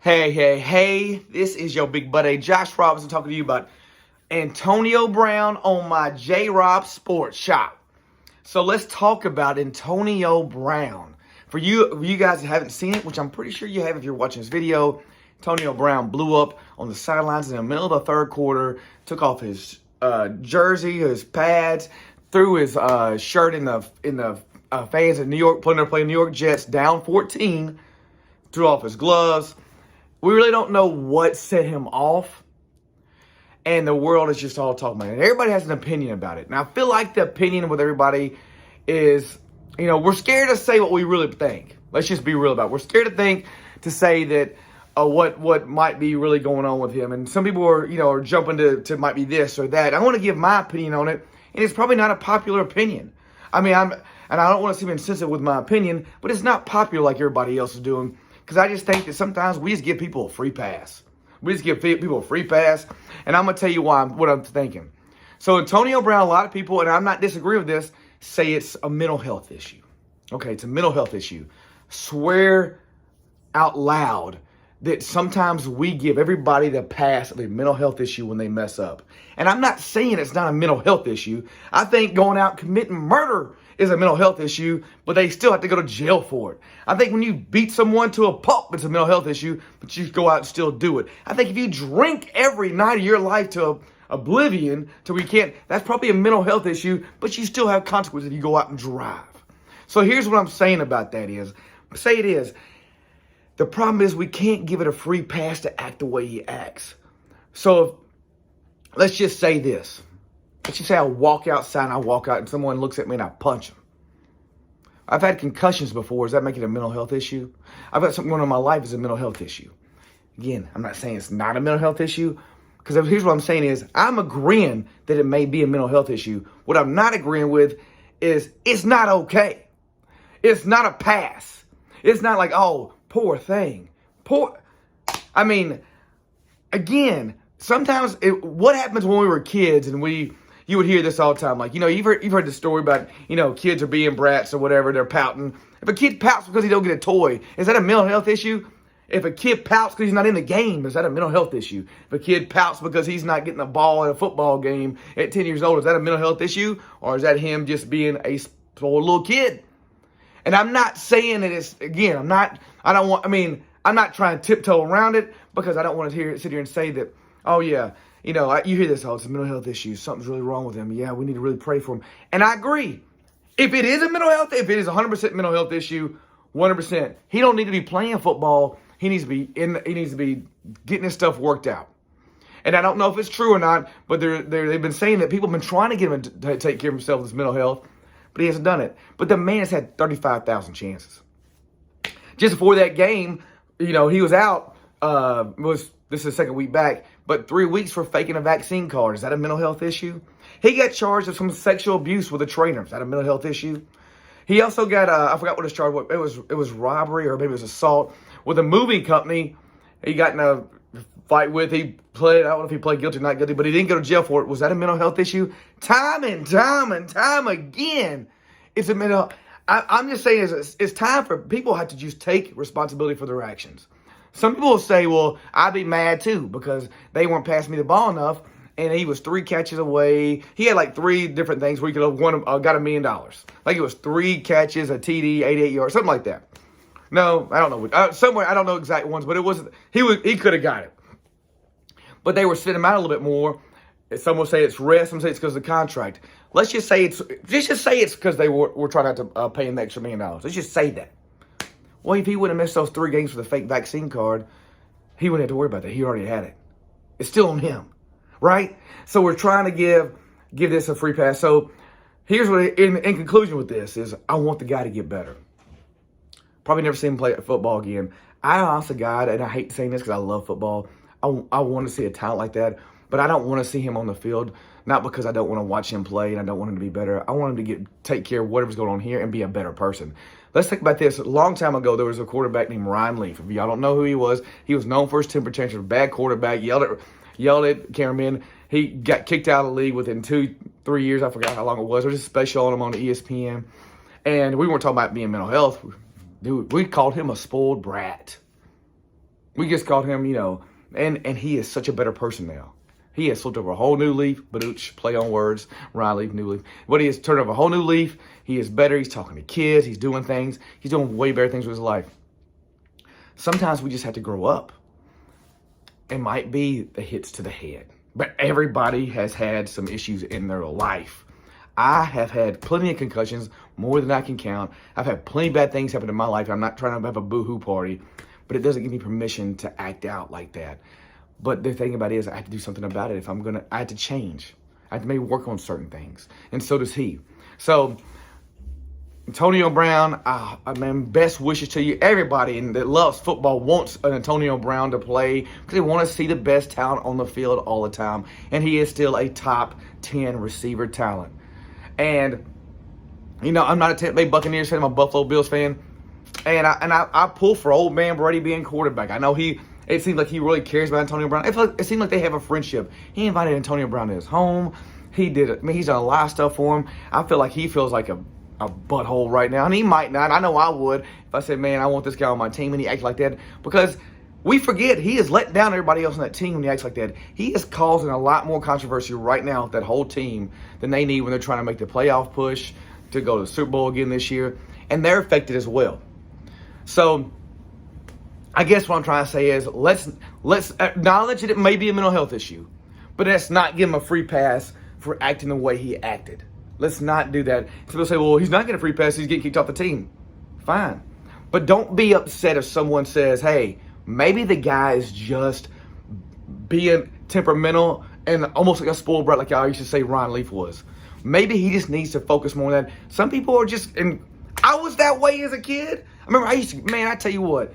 Hey, this is your big buddy Josh Robinson talking to you about Antonio Brown on my J-Rob Sports Shop. So let's talk about Antonio Brown. For you guys that haven't seen it, which I'm pretty sure you have if you're watching this video, Antonio Brown blew up on the sidelines in the middle of the third quarter, took off his jersey, his pads, threw his shirt in the fans in New York, playing New York Jets, down 14, threw off his gloves. We really don't know what set him off, and the world is just all talking about it. Everybody has an opinion about it. And I feel like the opinion with everybody is, we're scared to say what we really think. Let's just be real about it. We're scared to say that what might be really going on with him. And some people are jumping to might be this or that. I want to give my opinion on it, and it's probably not a popular opinion. I don't want to seem insensitive with my opinion, but it's not popular like everybody else is doing. Because I just think that sometimes we just give people a free pass. We just give people a free pass. And I'm going to tell you what I'm thinking. So Antonio Brown, a lot of people, and I'm not disagreeing with this, say it's a mental health issue. Okay, it's a mental health issue. Swear out loud that sometimes we give everybody the pass of a mental health issue when they mess up. And I'm not saying it's not a mental health issue. I think going out committing murder is a mental health issue, but they still have to go to jail for it. I think when you beat someone to a pulp, it's a mental health issue, but you go out and still do it. I think if you drink every night of your life to oblivion, till we can't, that's probably a mental health issue, but you still have consequences if you go out and drive. So here's what I'm saying about that is, the problem is we can't give it a free pass to act the way he acts. So let's just say this. Let's just say I walk outside and I walk out and someone looks at me and I punch them. I've had concussions before. Does that make it a mental health issue? I've got something going on in my life as a mental health issue. Again, I'm not saying it's not a mental health issue, because here's what I'm saying is I'm agreeing that it may be a mental health issue. What I'm not agreeing with is it's not okay. It's not a pass. It's not like, oh, poor thing. Again, sometimes what happens when we were kids and you would hear this all the time. Like, you've heard the story about, kids are being brats or whatever. They're pouting. If a kid pouts because he don't get a toy, is that a mental health issue? If a kid pouts because he's not in the game, is that a mental health issue? If a kid pouts because he's not getting a ball at a football game at 10 years old, is that a mental health issue? Or is that him just being a spoiled little kid? And I'm not saying that it's, again, I'm not trying to tiptoe around it, because I don't want to sit here and say that, oh yeah, you hear this, oh, it's a mental health issue. Something's really wrong with him. Yeah, we need to really pray for him. And I agree. If it is a 100% mental health issue, 100%, he don't need to be playing football. He needs to be getting his stuff worked out. And I don't know if it's true or not, but they've been saying that people have been trying to get him to take care of himself with his mental health, but he hasn't done it. But the man has had 35,000 chances. Just before that game, he was out. This is the second week back, but 3 weeks for faking a vaccine card. Is that a mental health issue? He got charged with some sexual abuse with a trainer. Is that a mental health issue? He also got, I forgot what his charge was. It was robbery, or maybe it was assault with a moving company. He got in a fight with. I don't know if he pled guilty or not guilty, but he didn't go to jail for it. Was that a mental health issue? Time and time again, it's a mental. I'm just saying it's time for people have to just take responsibility for their actions. Some people will say, well, I'd be mad too because they weren't passing me the ball enough, and he was 3 catches away. He had like 3 different things where he could have got $1 million. Like it was 3 catches, a TD, 88 yards, something like that. No, I don't know. Somewhere, I don't know exact ones, but it wasn't. He could have got it. But they were sitting him out a little bit more. Some will say it's rest. Some say it's because of the contract. Let's just say it's because they were trying not to pay him the extra $1 million. Let's just say that. Well, if he would have missed those 3 games for the fake vaccine card, he wouldn't have to worry about that. He already had it. It's still on him, right? So we're trying to give this a free pass. So here's what, in conclusion with this, is I want the guy to get better. Probably never see him play football again. I honestly, God, and I hate saying this because I love football, I want to see a talent like that, but I don't want to see him on the field, not because I don't want to watch him play and I don't want him to be better. I want him to take care of whatever's going on here and be a better person. Let's think about this. A long time ago, there was a quarterback named Ryan Leaf. If y'all don't know who he was known for his temper tantrum, bad quarterback, yelled at cameramen. He got kicked out of the league within 2-3 years. I forgot how long it was. There was a special on him on ESPN. And we weren't talking about being mental health. Dude, we called him a spoiled brat. We just called him, and he is such a better person now. He has flipped over a whole new leaf. Badooch, play on words. Ryan leaf, new leaf. What he has turned over a whole new leaf. He is better. He's talking to kids. He's doing things. He's doing way better things with his life. Sometimes we just have to grow up. It might be the hits to the head. But everybody has had some issues in their life. I have had plenty of concussions, more than I can count. I've had plenty of bad things happen in my life. I'm not trying to have a boo-hoo party, but it doesn't give me permission to act out like that. But the thing about it is I have to do something about it. I have to change. I have to maybe work on certain things. And so does he. So, Antonio Brown, man, best wishes to you. Everybody that loves football wants an Antonio Brown to play because they want to see the best talent on the field all the time. And he is still a top 10 receiver talent. And, I'm not a Tampa Bay Buccaneers fan. I'm a Buffalo Bills fan. And I pull for old man Brady being quarterback. I know it seems like he really cares about Antonio Brown. It seems like they have a friendship. He invited Antonio Brown to his home. He did it. I mean, he's done a lot of stuff for him. I feel like he feels like a butthole right now. And he might not. I know I would if I said, man, I want this guy on my team and he acts like that. Because we forget he has let down everybody else on that team when he acts like that. He is causing a lot more controversy right now with that whole team than they need when they're trying to make the playoff push to go to the Super Bowl again this year. And they're affected as well. So I guess what I'm trying to say is let's acknowledge that it may be a mental health issue, but let's not give him a free pass for acting the way he acted. Let's not do that. People say, well, he's not getting a free pass. He's getting kicked off the team. Fine. But don't be upset if someone says, hey, maybe the guy is just being temperamental and almost like a spoiled brat, like I used to say Ron Leaf was. Maybe he just needs to focus more on that. Some people are just, and I was that way as a kid. I remember I tell you what,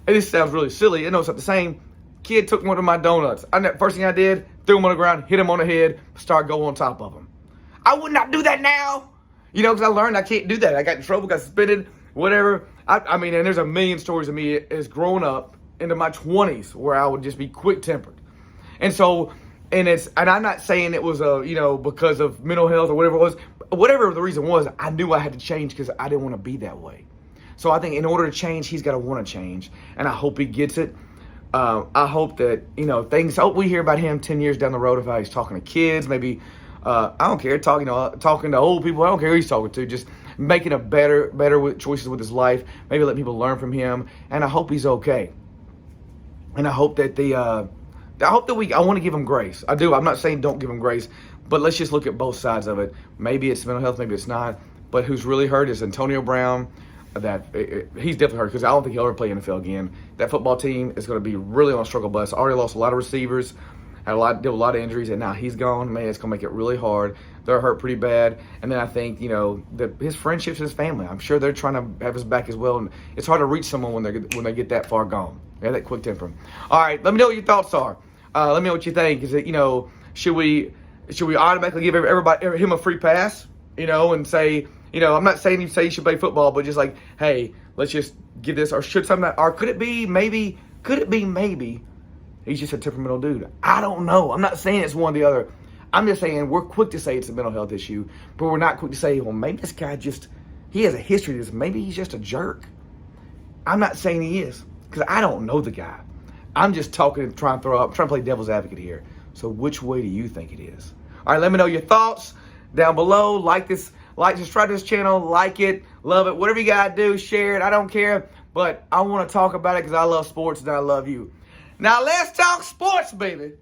this sounds really silly. I know it's not the same. Kid took one of my donuts. First thing I did, threw him on the ground, hit him on the head, started going on top of him. I would not do that now. Because I learned I can't do that. I got in trouble, got suspended, whatever. I mean, and there's a million stories of me as growing up into my 20s where I would just be quick-tempered. And so, and I'm not saying it was, because of mental health or whatever it was. Whatever the reason was, I knew I had to change because I didn't want to be that way. So I think in order to change, he's got to want to change. And I hope he gets it. I hope that, I hope we hear about him 10 years down the road of how he's talking to kids, maybe, I don't care, talking to old people. I don't care who he's talking to, just making a better choices with his life, maybe let people learn from him. And I hope he's okay. And I hope that I want to give him grace. I do. I'm not saying don't give him grace, but let's just look at both sides of it. Maybe it's mental health, maybe it's not. But who's really hurt is Antonio Brown. He's definitely hurt because I don't think he'll ever play NFL again. That football team is going to be really on a struggle bus. Already lost a lot of receivers, did a lot of injuries, and now he's gone. Man, it's going to make it really hard. They're hurt pretty bad. And then I think, his friendships, his family, I'm sure they're trying to have his back as well. And it's hard to reach someone when they get that far gone. They have that quick temper. All right, let me know what your thoughts are. Let me know what you think. Is it, should we automatically give him a free pass, and say, I'm not saying you say you should play football, but just like, hey, let's just give this, or could it be maybe he's just a temperamental dude? I don't know. I'm not saying it's one or the other. I'm just saying we're quick to say it's a mental health issue, but we're not quick to say, well, maybe this guy he has a history of this. Maybe he's just a jerk. I'm not saying he is, because I don't know the guy. I'm just trying to play devil's advocate here. So which way do you think it is? All right, let me know your thoughts down below. Subscribe to this channel, like it, love it, whatever you gotta do, share it. I don't care, but I want to talk about it because I love sports and I love you. Now let's talk sports, baby.